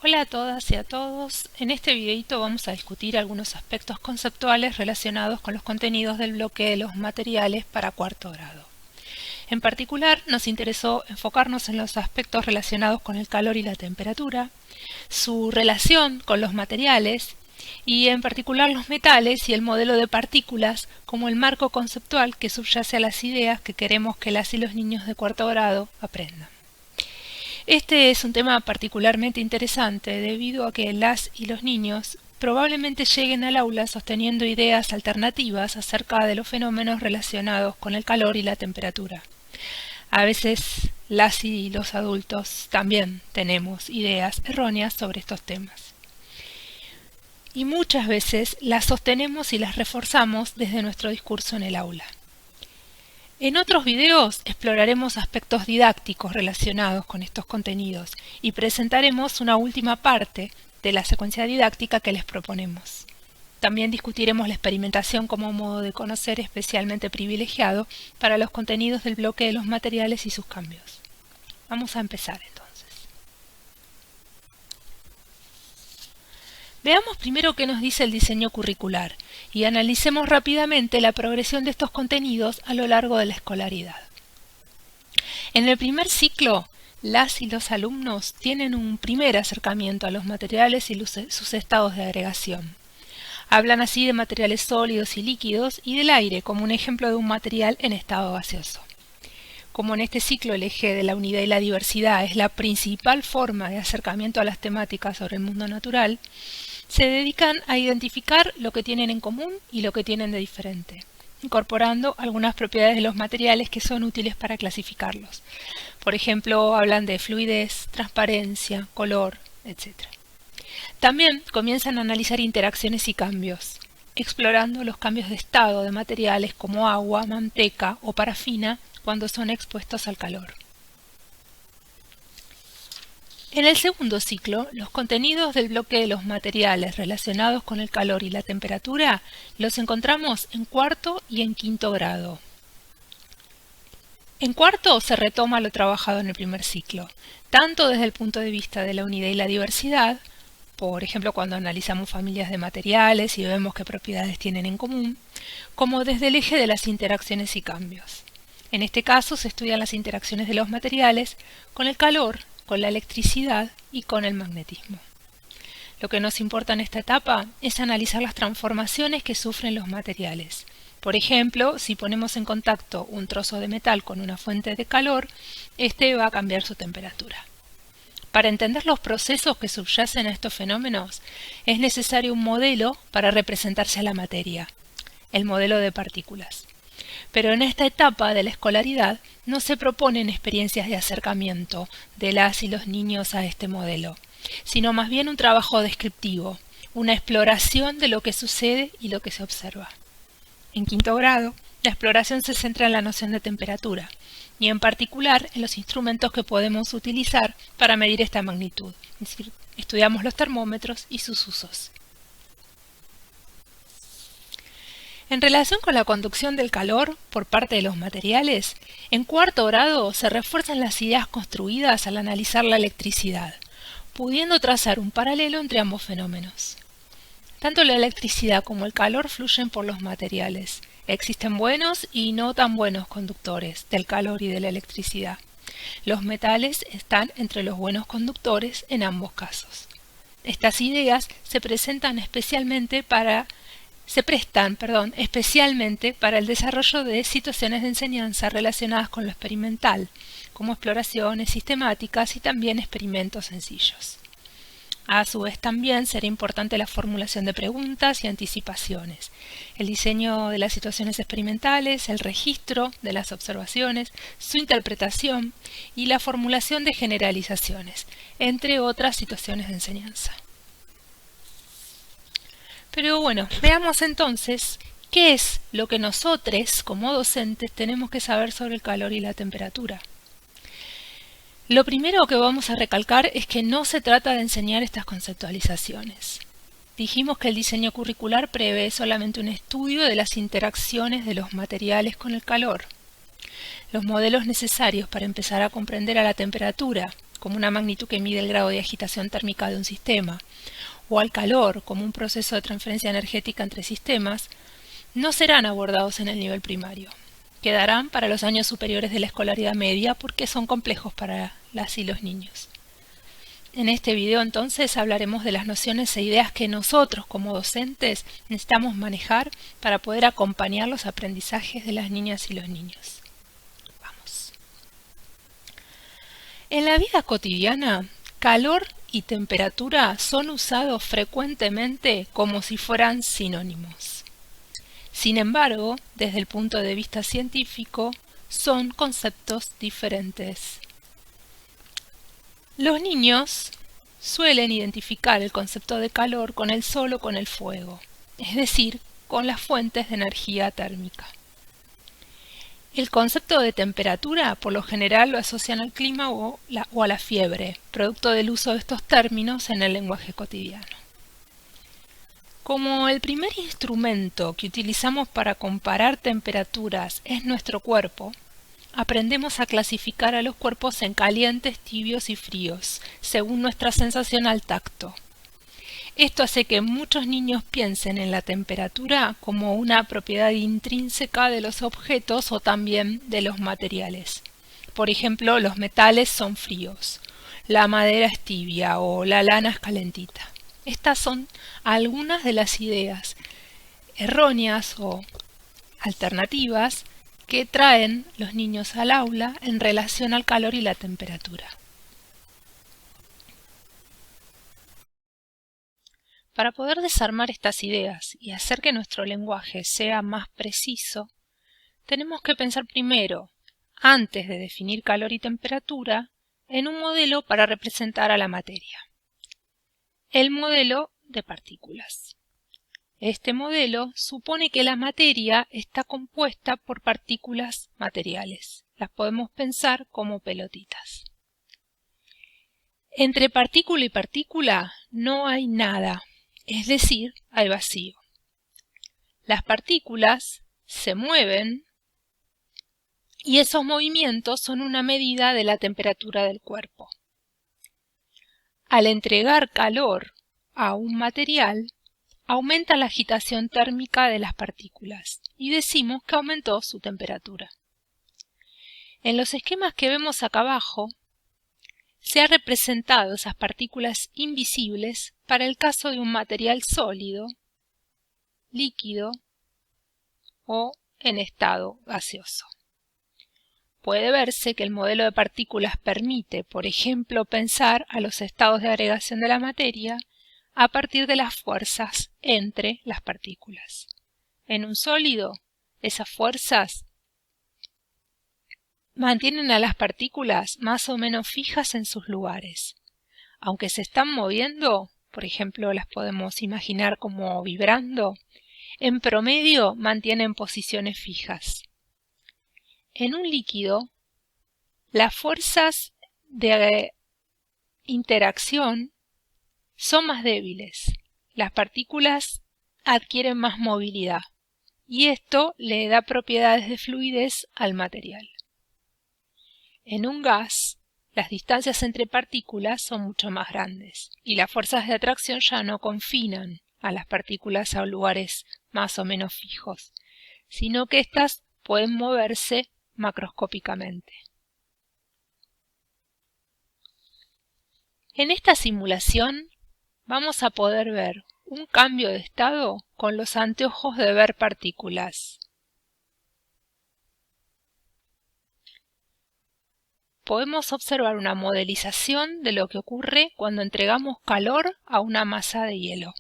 Hola a todas y a todos. En este videito vamos a discutir algunos aspectos conceptuales relacionados con los contenidos del bloque de los materiales para cuarto grado. En particular, nos interesó enfocarnos en los aspectos relacionados con el calor y la temperatura, su relación con los materiales y en particular los metales y el modelo de partículas como el marco conceptual que subyace a las ideas que queremos que las y los niños de cuarto grado aprendan. Este es un tema particularmente interesante debido a que las y los niños probablemente lleguen al aula sosteniendo ideas alternativas acerca de los fenómenos relacionados con el calor y la temperatura. A veces las y los adultos también tenemos ideas erróneas sobre estos temas. Y muchas veces las sostenemos y las reforzamos desde nuestro discurso en el aula. En otros videos exploraremos aspectos didácticos relacionados con estos contenidos y presentaremos una última parte de la secuencia didáctica que les proponemos. También discutiremos la experimentación como modo de conocer especialmente privilegiado para los contenidos del bloque de los materiales y sus cambios. Vamos a empezar entonces. Veamos primero qué nos dice el diseño curricular y analicemos rápidamente la progresión de estos contenidos a lo largo de la escolaridad. En el primer ciclo, las y los alumnos tienen un primer acercamiento a los materiales y sus estados de agregación. Hablan así de materiales sólidos y líquidos y del aire como un ejemplo de un material en estado gaseoso. Como en este ciclo el eje de la unidad y la diversidad es la principal forma de acercamiento a las temáticas sobre el mundo natural, se dedican a identificar lo que tienen en común y lo que tienen de diferente, incorporando algunas propiedades de los materiales que son útiles para clasificarlos. Por ejemplo, hablan de fluidez, transparencia, color, etc. También comienzan a analizar interacciones y cambios, explorando los cambios de estado de materiales como agua, manteca o parafina cuando son expuestos al calor. En el segundo ciclo, los contenidos del bloque de los materiales relacionados con el calor y la temperatura los encontramos en cuarto y en quinto grado. En cuarto se retoma lo trabajado en el primer ciclo, tanto desde el punto de vista de la unidad y la diversidad, por ejemplo cuando analizamos familias de materiales y vemos qué propiedades tienen en común, como desde el eje de las interacciones y cambios. En este caso se estudian las interacciones de los materiales con el calor, con la electricidad y con el magnetismo. Lo que nos importa en esta etapa es analizar las transformaciones que sufren los materiales. Por ejemplo, si ponemos en contacto un trozo de metal con una fuente de calor, este va a cambiar su temperatura. Para entender los procesos que subyacen a estos fenómenos, es necesario un modelo para representarse a la materia, el modelo de partículas. Pero en esta etapa de la escolaridad no se proponen experiencias de acercamiento de las y los niños a este modelo, sino más bien un trabajo descriptivo, una exploración de lo que sucede y lo que se observa. En quinto grado, la exploración se centra en la noción de temperatura, y en particular en los instrumentos que podemos utilizar para medir esta magnitud, es decir, estudiamos los termómetros y sus usos. En relación con la conducción del calor por parte de los materiales, en cuarto grado se refuerzan las ideas construidas al analizar la electricidad, pudiendo trazar un paralelo entre ambos fenómenos. Tanto la electricidad como el calor fluyen por los materiales. Existen buenos y no tan buenos conductores del calor y de la electricidad. Los metales están entre los buenos conductores en ambos casos. Estas ideas se prestan especialmente para el desarrollo de situaciones de enseñanza relacionadas con lo experimental, como exploraciones sistemáticas y también experimentos sencillos. A su vez también será importante la formulación de preguntas y anticipaciones, el diseño de las situaciones experimentales, el registro de las observaciones, su interpretación y la formulación de generalizaciones, entre otras situaciones de enseñanza. Pero bueno, veamos entonces qué es lo que nosotros, como docentes, tenemos que saber sobre el calor y la temperatura. Lo primero que vamos a recalcar es que no se trata de enseñar estas conceptualizaciones. Dijimos que el diseño curricular prevé solamente un estudio de las interacciones de los materiales con el calor. Los modelos necesarios para empezar a comprender a la temperatura, como una magnitud que mide el grado de agitación térmica de un sistema, o al calor, como un proceso de transferencia energética entre sistemas, no serán abordados en el nivel primario. Quedarán para los años superiores de la escolaridad media porque son complejos para las y los niños. En este video entonces hablaremos de las nociones e ideas que nosotros como docentes necesitamos manejar para poder acompañar los aprendizajes de las niñas y los niños. Vamos. En la vida cotidiana, calor y temperatura son usados frecuentemente como si fueran sinónimos. Sin embargo, desde el punto de vista científico, son conceptos diferentes. Los niños suelen identificar el concepto de calor con el sol o con el fuego, es decir, con las fuentes de energía térmica. El concepto de temperatura por lo general lo asocian al clima o a la fiebre, producto del uso de estos términos en el lenguaje cotidiano. Como el primer instrumento que utilizamos para comparar temperaturas es nuestro cuerpo, aprendemos a clasificar a los cuerpos en calientes, tibios y fríos, según nuestra sensación al tacto. Esto hace que muchos niños piensen en la temperatura como una propiedad intrínseca de los objetos o también de los materiales. Por ejemplo, los metales son fríos, la madera es tibia o la lana es calentita. Estas son algunas de las ideas erróneas o alternativas que traen los niños al aula en relación al calor y la temperatura. Para poder desarmar estas ideas y hacer que nuestro lenguaje sea más preciso, tenemos que pensar primero, antes de definir calor y temperatura, en un modelo para representar a la materia. El modelo de partículas. Este modelo supone que la materia está compuesta por partículas materiales. Las podemos pensar como pelotitas. Entre partícula y partícula no hay nada, es decir, hay vacío. Las partículas se mueven y esos movimientos son una medida de la temperatura del cuerpo. Al entregar calor a un material, aumenta la agitación térmica de las partículas y decimos que aumentó su temperatura. En los esquemas que vemos acá abajo, se ha representado esas partículas invisibles para el caso de un material sólido, líquido o en estado gaseoso. Puede verse que el modelo de partículas permite, por ejemplo, pensar a los estados de agregación de la materia a partir de las fuerzas entre las partículas. En un sólido, esas fuerzas mantienen a las partículas más o menos fijas en sus lugares. Aunque se están moviendo, por ejemplo, las podemos imaginar como vibrando, en promedio mantienen posiciones fijas. En un líquido, las fuerzas de interacción son más débiles. Las partículas adquieren más movilidad y esto le da propiedades de fluidez al material. En un gas, las distancias entre partículas son mucho más grandes y las fuerzas de atracción ya no confinan a las partículas a lugares más o menos fijos, sino que éstas pueden moverse macroscópicamente. En esta simulación vamos a poder ver un cambio de estado con los anteojos de ver partículas. Podemos observar una modelización de lo que ocurre cuando entregamos calor a una masa de hielo.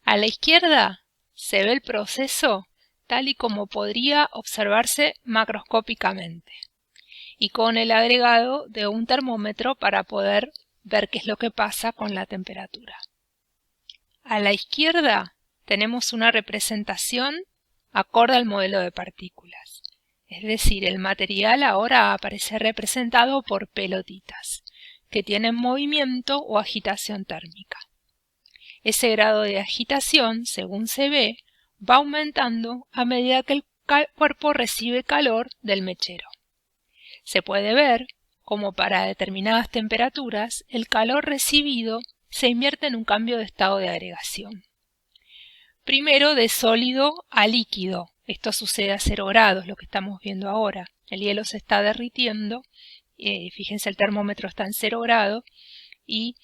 A la izquierda se ve el proceso tal y como podría observarse macroscópicamente y con el agregado de un termómetro para poder ver qué es lo que pasa con la temperatura. A la izquierda tenemos una representación acorde al modelo de partículas. Es decir, el material ahora aparece representado por pelotitas, que tienen movimiento o agitación térmica. Ese grado de agitación, según se ve, va aumentando a medida que el cuerpo recibe calor del mechero. Se puede ver como para determinadas temperaturas, el calor recibido se invierte en un cambio de estado de agregación. Primero de sólido a líquido. Esto sucede a 0 grados, lo que estamos viendo ahora. El hielo se está derritiendo, fíjense el termómetro está en 0 grados y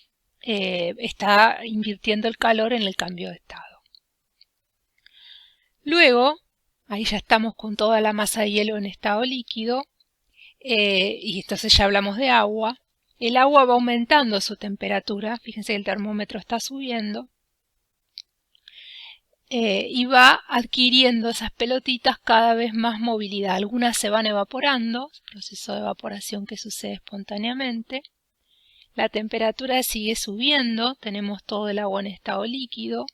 está invirtiendo el calor en el cambio de estado. Luego, ahí ya estamos con toda la masa de hielo en estado líquido, y entonces ya hablamos de agua. El agua va aumentando su temperatura, fíjense que el termómetro está subiendo, y va adquiriendo esas pelotitas cada vez más movilidad. Algunas se van evaporando, proceso de evaporación que sucede espontáneamente. La temperatura sigue subiendo, tenemos todo el agua en estado líquido,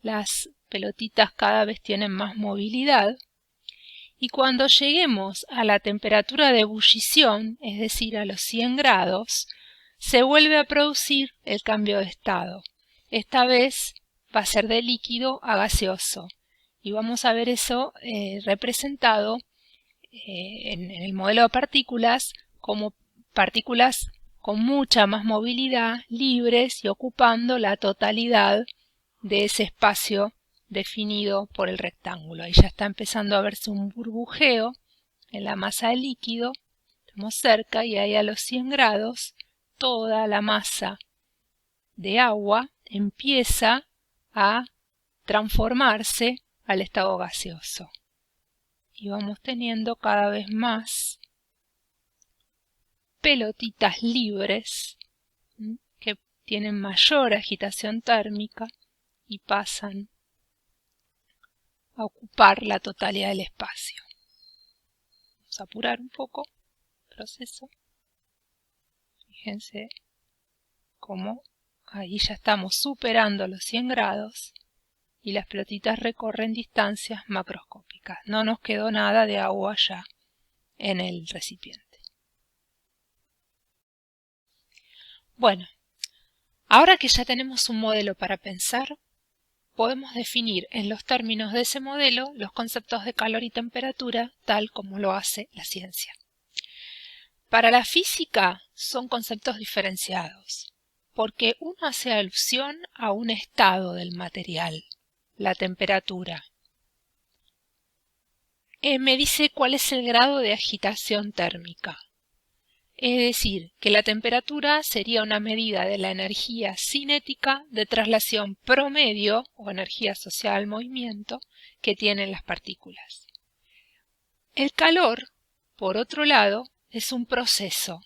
las pelotitas cada vez tienen más movilidad. Y cuando lleguemos a la temperatura de ebullición, es decir, a los 100 grados, se vuelve a producir el cambio de estado. Esta vez va a ser de líquido a gaseoso. Y vamos a ver eso representado en el modelo de partículas como partículas con mucha más movilidad, libres y ocupando la totalidad de ese espacio definido por el rectángulo. Ahí ya está empezando a verse un burbujeo en la masa de líquido. Estamos cerca y ahí a los 100 grados toda la masa de agua empieza a transformarse al estado gaseoso. Y vamos teniendo cada vez más pelotitas libres que tienen mayor agitación térmica y pasan a ocupar la totalidad del espacio. Vamos a apurar un poco el proceso. Fíjense cómo ahí ya estamos superando los 100 grados y las pelotitas recorren distancias macroscópicas. No nos quedó nada de agua ya en el recipiente. Bueno, ahora que ya tenemos un modelo para pensar, podemos definir en los términos de ese modelo los conceptos de calor y temperatura tal como lo hace la ciencia. Para la física son conceptos diferenciados, porque uno hace alusión a un estado del material, la temperatura. Me dice cuál es el grado de agitación térmica. Es decir, que la temperatura sería una medida de la energía cinética de traslación promedio o energía asociada al movimiento que tienen las partículas. El calor, por otro lado, es un proceso.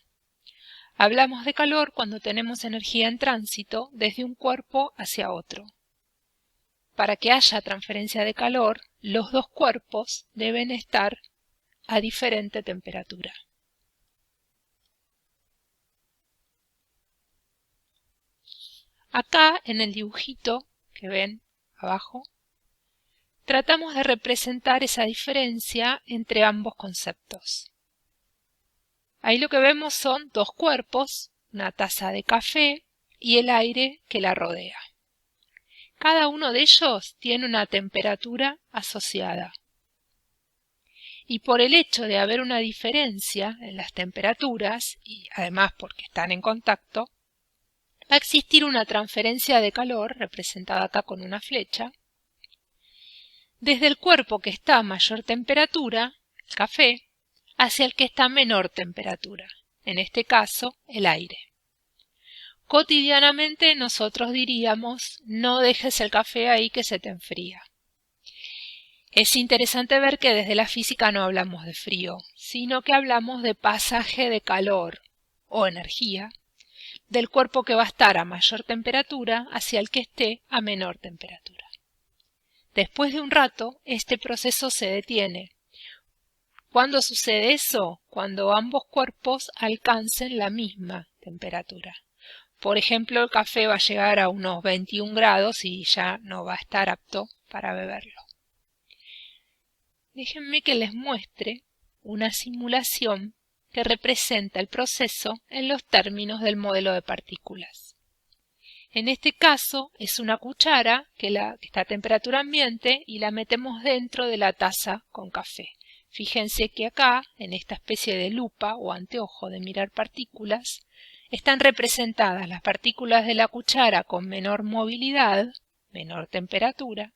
Hablamos de calor cuando tenemos energía en tránsito desde un cuerpo hacia otro. Para que haya transferencia de calor, los dos cuerpos deben estar a diferente temperatura. Acá, en el dibujito que ven abajo, tratamos de representar esa diferencia entre ambos conceptos. Ahí lo que vemos son dos cuerpos, una taza de café y el aire que la rodea. Cada uno de ellos tiene una temperatura asociada. Y por el hecho de haber una diferencia en las temperaturas, y además porque están en contacto, va a existir una transferencia de calor, representada acá con una flecha, desde el cuerpo que está a mayor temperatura, el café, hacia el que está a menor temperatura, en este caso el aire. Cotidianamente nosotros diríamos, no dejes el café ahí que se te enfría. Es interesante ver que desde la física no hablamos de frío, sino que hablamos de pasaje de calor o energía del cuerpo que va a estar a mayor temperatura hacia el que esté a menor temperatura. Después de un rato, este proceso se detiene. ¿Cuándo sucede eso? Cuando ambos cuerpos alcancen la misma temperatura. Por ejemplo, el café va a llegar a unos 21 grados y ya no va a estar apto para beberlo. Déjenme que les muestre una simulación que representa el proceso en los términos del modelo de partículas. En este caso es una cuchara que está a temperatura ambiente y la metemos dentro de la taza con café. Fíjense que acá, en esta especie de lupa o anteojo de mirar partículas, están representadas las partículas de la cuchara con menor movilidad, menor temperatura,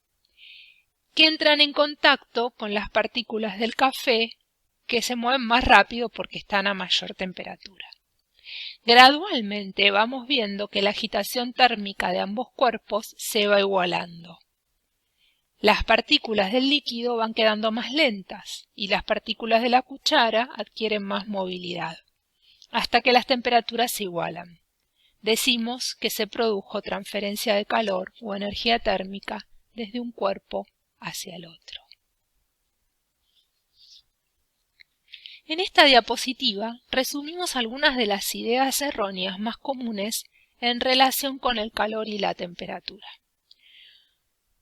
que entran en contacto con las partículas del café que se mueven más rápido porque están a mayor temperatura. Gradualmente vamos viendo que la agitación térmica de ambos cuerpos se va igualando. Las partículas del líquido van quedando más lentas y las partículas de la cuchara adquieren más movilidad, hasta que las temperaturas se igualan. Decimos que se produjo transferencia de calor o energía térmica desde un cuerpo hacia el otro. En esta diapositiva resumimos algunas de las ideas erróneas más comunes en relación con el calor y la temperatura.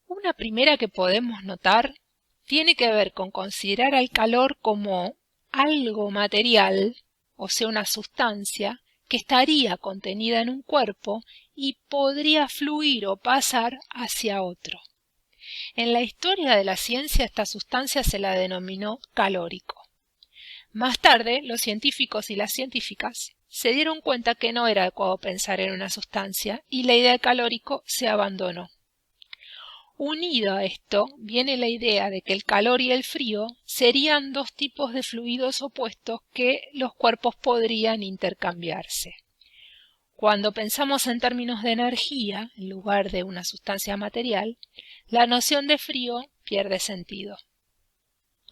Una primera que podemos notar tiene que ver con considerar al calor como algo material, o sea, una sustancia, que estaría contenida en un cuerpo y podría fluir o pasar hacia otro. En la historia de la ciencia esta sustancia se la denominó calórico. Más tarde, los científicos y las científicas se dieron cuenta que no era adecuado pensar en una sustancia y la idea de calórico se abandonó. Unido a esto viene la idea de que el calor y el frío serían dos tipos de fluidos opuestos que los cuerpos podrían intercambiarse. Cuando pensamos en términos de energía, en lugar de una sustancia material, la noción de frío pierde sentido.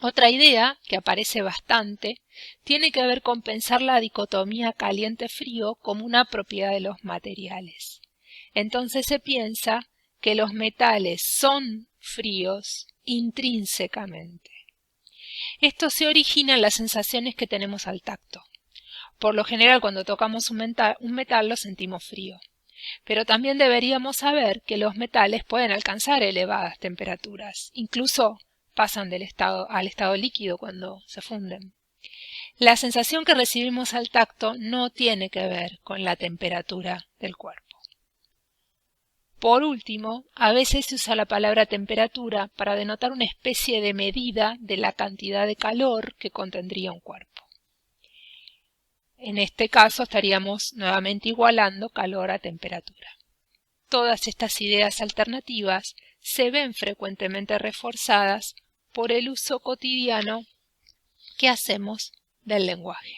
Otra idea, que aparece bastante, tiene que ver con pensar la dicotomía caliente-frío como una propiedad de los materiales. Entonces se piensa que los metales son fríos intrínsecamente. Esto se origina en las sensaciones que tenemos al tacto. Por lo general, cuando tocamos un metal lo sentimos frío. Pero también deberíamos saber que los metales pueden alcanzar elevadas temperaturas, incluso pasan al estado líquido cuando se funden. La sensación que recibimos al tacto no tiene que ver con la temperatura del cuerpo. Por último, a veces se usa la palabra temperatura para denotar una especie de medida de la cantidad de calor que contendría un cuerpo. En este caso estaríamos nuevamente igualando calor a temperatura. Todas estas ideas alternativas se ven frecuentemente reforzadas por el uso cotidiano que hacemos del lenguaje.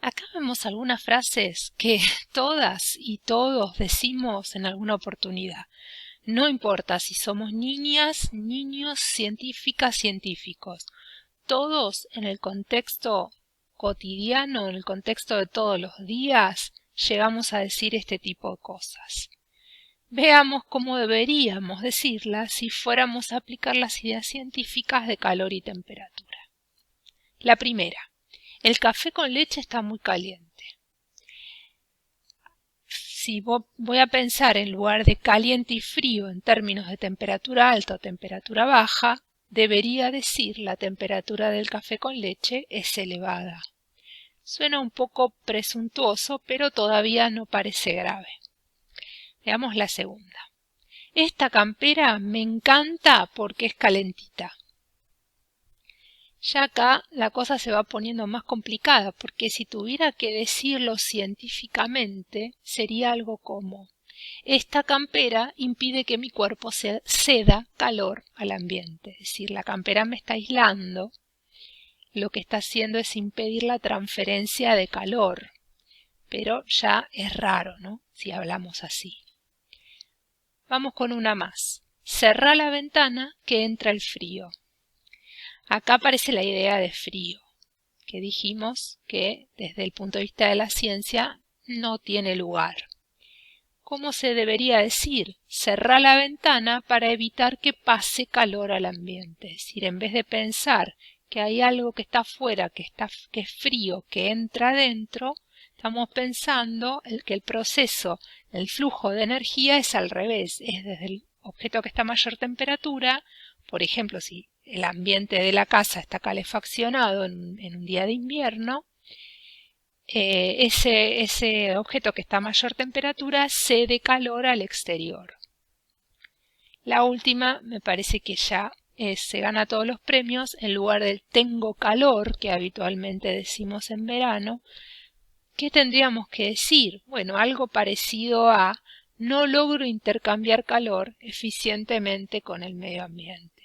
Acá vemos algunas frases que todas y todos decimos en alguna oportunidad. No importa si somos niñas, niños, científicas, científicos. Todos en el contexto cotidiano, en el contexto de todos los días, llegamos a decir este tipo de cosas. Veamos cómo deberíamos decirlas si fuéramos a aplicar las ideas científicas de calor y temperatura. La primera, el café con leche está muy caliente. Si voy a pensar en lugar de caliente y frío en términos de temperatura alta o temperatura baja, debería decir la temperatura del café con leche es elevada. Suena un poco presuntuoso, pero todavía no parece grave. Veamos la segunda. Esta campera me encanta porque es calentita. Ya acá la cosa se va poniendo más complicada, porque si tuviera que decirlo científicamente, sería algo como: esta campera impide que mi cuerpo ceda calor al ambiente. Es decir, la campera me está aislando, lo que está haciendo es impedir la transferencia de calor. Pero ya es raro, ¿no?, si hablamos así. Vamos con una más. Cerrá la ventana que entra el frío. Acá aparece la idea de frío, que dijimos que desde el punto de vista de la ciencia no tiene lugar. ¿Cómo se debería decir? Cerrá la ventana para evitar que pase calor al ambiente. Es decir, en vez de pensar que hay algo que está afuera, que es frío, que entra adentro, estamos pensando que el proceso, el flujo de energía es al revés. Es desde el objeto que está a mayor temperatura, por ejemplo, si el ambiente de la casa está calefaccionado en un día de invierno, ese objeto que está a mayor temperatura cede calor al exterior. La última me parece que ya se gana todos los premios, en lugar del tengo calor, que habitualmente decimos en verano, ¿qué tendríamos que decir? Bueno, algo parecido a no logro intercambiar calor eficientemente con el medio ambiente.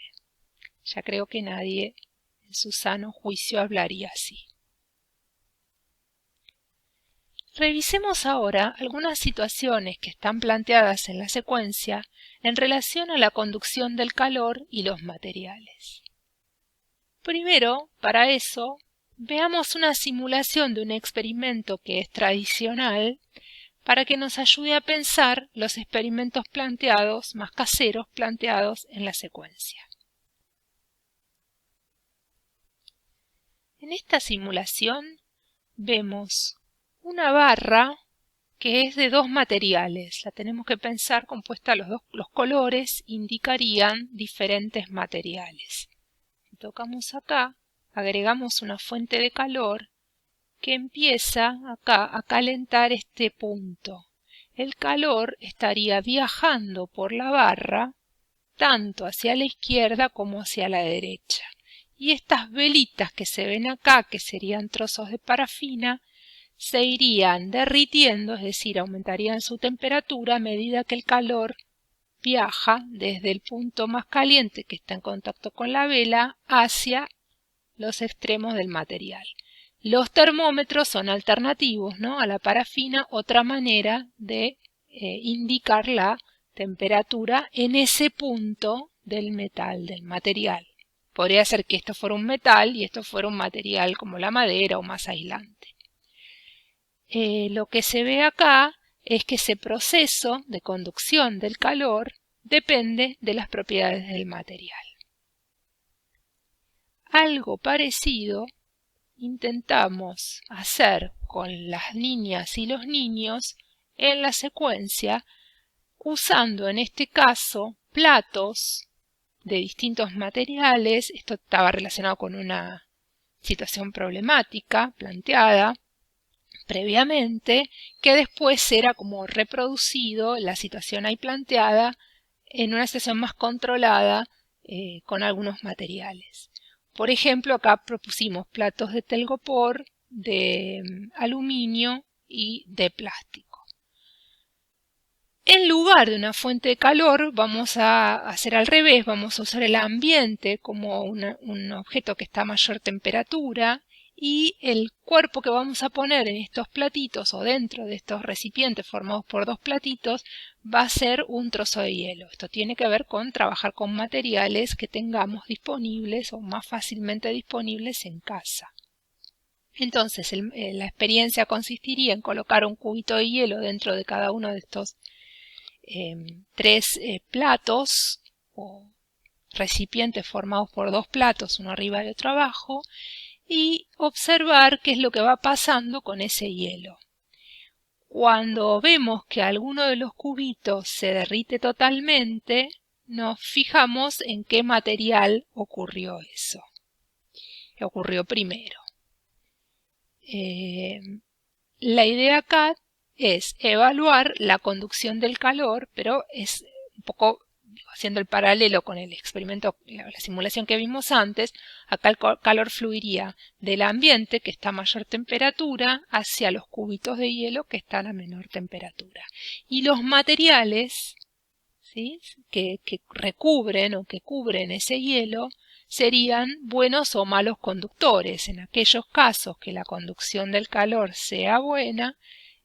Ya creo que nadie en su sano juicio hablaría así. Revisemos ahora algunas situaciones que están planteadas en la secuencia en relación a la conducción del calor y los materiales. Primero, para eso, veamos una simulación de un experimento que es tradicional para que nos ayude a pensar los experimentos planteados, más caseros, planteados en la secuencia. En esta simulación vemos una barra que es de dos materiales. La tenemos que pensar compuesta, los colores indicarían diferentes materiales. Si tocamos acá, agregamos una fuente de calor que empieza acá a calentar este punto. El calor estaría viajando por la barra tanto hacia la izquierda como hacia la derecha. Y estas velitas que se ven acá, que serían trozos de parafina, se irían derritiendo, es decir, aumentarían su temperatura a medida que el calor viaja desde el punto más caliente que está en contacto con la vela hacia los extremos del material. Los termómetros son alternativos, ¿no?, a la parafina, otra manera de indicar la temperatura en ese punto del metal, del material. Podría ser que esto fuera un metal y esto fuera un material como la madera o más aislante. Lo que se ve acá es que ese proceso de conducción del calor depende de las propiedades del material. Algo parecido intentamos hacer con las niñas y los niños en la secuencia, usando en este caso platos de distintos materiales. Esto estaba relacionado con una situación problemática planteada previamente, que después era como reproducido la situación ahí planteada en una situación más controlada con algunos materiales. Por ejemplo, acá propusimos platos de telgopor, de aluminio y de plástico. En lugar de una fuente de calor vamos a hacer al revés, vamos a usar el ambiente como un objeto que está a mayor temperatura, y el cuerpo que vamos a poner en estos platitos o dentro de estos recipientes formados por dos platitos va a ser un trozo de hielo. Esto tiene que ver con trabajar con materiales que tengamos disponibles o más fácilmente disponibles en casa. Entonces la experiencia consistiría en colocar un cubito de hielo dentro de cada uno de estos tres platos o recipientes formados por dos platos, uno arriba y otro abajo, y observar qué es lo que va pasando con ese hielo. Cuando vemos que alguno de los cubitos se derrite totalmente, nos fijamos en qué material ocurrió eso. Ocurrió primero. La idea acá es evaluar la conducción del calor, pero es un poco haciendo el paralelo con el experimento, la simulación que vimos antes. Acá el calor fluiría del ambiente, que está a mayor temperatura, hacia los cubitos de hielo, que están a menor temperatura. Y los materiales, ¿sí?, que recubren o que cubren ese hielo serían buenos o malos conductores. En aquellos casos que la conducción del calor sea buena,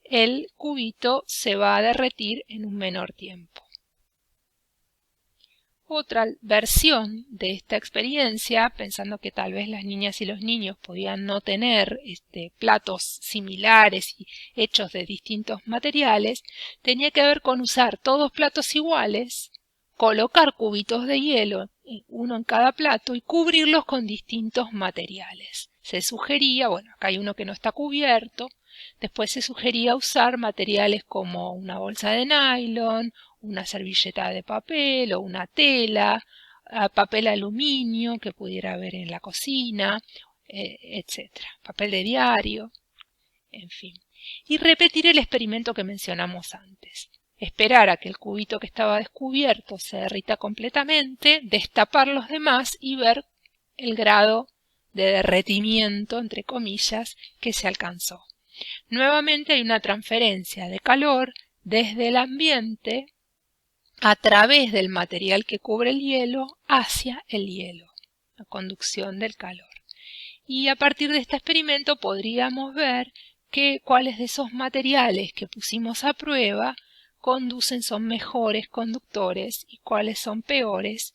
el cubito se va a derretir en un menor tiempo. Otra versión de esta experiencia, pensando que tal vez las niñas y los niños podían no tener platos similares y hechos de distintos materiales, tenía que ver con usar todos platos iguales, colocar cubitos de hielo, uno en cada plato, y cubrirlos con distintos materiales. Se sugería, bueno, acá hay uno que no está cubierto, después se sugería usar materiales como una bolsa de nylon, una servilleta de papel o una tela, papel aluminio que pudiera haber en la cocina, etc. Papel de diario, en fin. Y repetir el experimento que mencionamos antes. esperar a que el cubito que estaba descubierto se derrita completamente, destapar los demás y ver el grado de derretimiento, entre comillas, que se alcanzó. Nuevamente hay una transferencia de calor desde el ambiente a través del material que cubre el hielo hacia el hielo, la conducción del calor. Y a partir de este experimento podríamos ver que cuáles de esos materiales que pusimos a prueba son mejores conductores y cuáles son peores,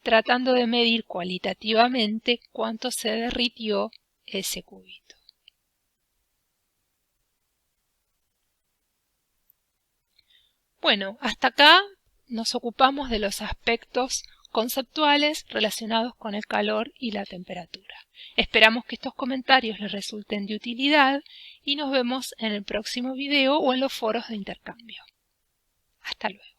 tratando de medir cualitativamente cuánto se derritió ese cubito. Bueno, hasta acá nos ocupamos de los aspectos conceptuales relacionados con el calor y la temperatura. Esperamos que estos comentarios les resulten de utilidad y nos vemos en el próximo video o en los foros de intercambio. Hasta luego.